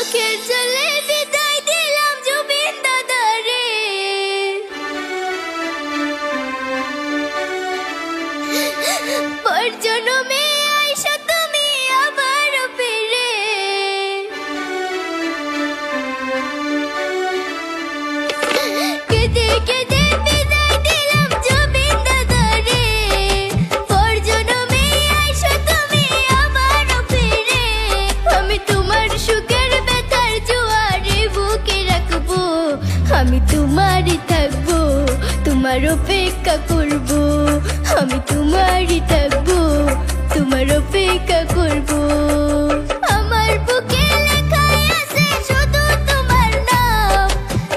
চোখের জলে বিদায় দিলাম জুবিন দাদারে। পর জন্মে আইসা তুমি আবার ফিরে। কেঁদে কেঁদে বিদায় দিলাম জুবিন দাদারে। পর জন্মে আইসা তুমি আবার ফিরে। আমি তোমার সুখের ব্যথার জোয়ারে বুকে রাখবো। আমি তোমারই থাকবো, তোমার অপেক্ষা করবো। আমি তোমারই থাকবো, তোমার অপেক্ষা করবো। আমার বুকে লেখাই আছে শুধু তোমার নাম।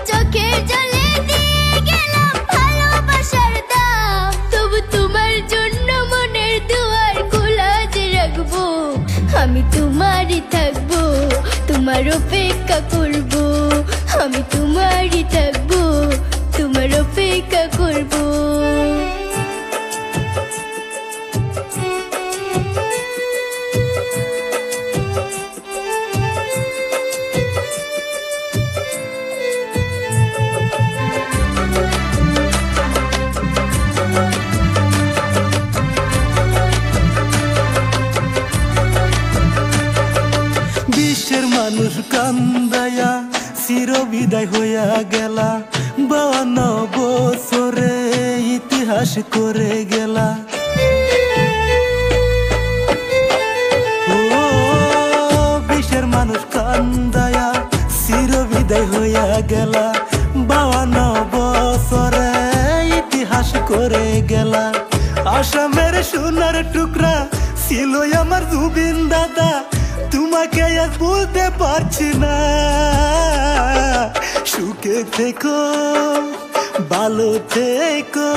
চোখের জলে দিয়ে গেলাম ভালোবাসার দাম। তবু তোমার জন্য মনের দুয়ার খোলা যে রাখবো। আমি তোমারই থাকবো, তোমার অপেক্ষা করবো। আমি তোমারই থাকবো, তোমার অপেক্ষা করবো। বিশ্বের মানুষ কান্দায়া চির বিদায় হইয়া গেলা। 52 বছরে ইতিহাস করে গেলা। ও বিশ্বের মানুষ কান্দায়া চির বিদায় হইয়া গেলা। 52 বছরে ইতিহাস করে গেলা। আসামের সোনার টুকরা ছিল আমার জুবিন দাদা। তোমাকে আজ বলতে পারছি না। সুখে থেকো, ভালো থেকো,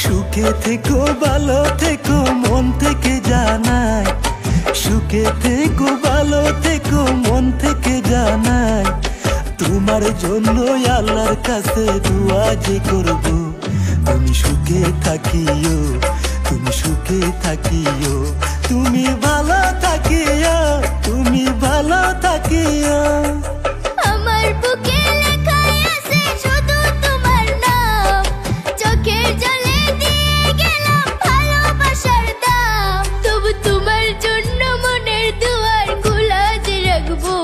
সুখে থেকো, ভালো থেকো, মন থেকে জানাই। সুখে থেকো, ভালো থেকো, মন থেকে জানাই। তোমার জন্য আল্লাহর কাছে দোয়া যে করব। তুমি সুখে থাকিও, তুমি সুখে থাকিও, তুমি ভালো থাকিও, তুমি ভালো থাকিও। আমার বুকে লেখাই আছে শুধু তোমার নাম। চোখের জলে দিয়ে গেলাম ভালোবাসার দাম। তবু তোমার জন্য মনের দুয়ার খোলা যে রাখবো।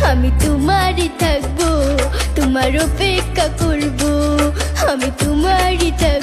আমি তোমারই থাকবো, তোমার অপেক্ষা করবো। আমি তোমারই থাকবো,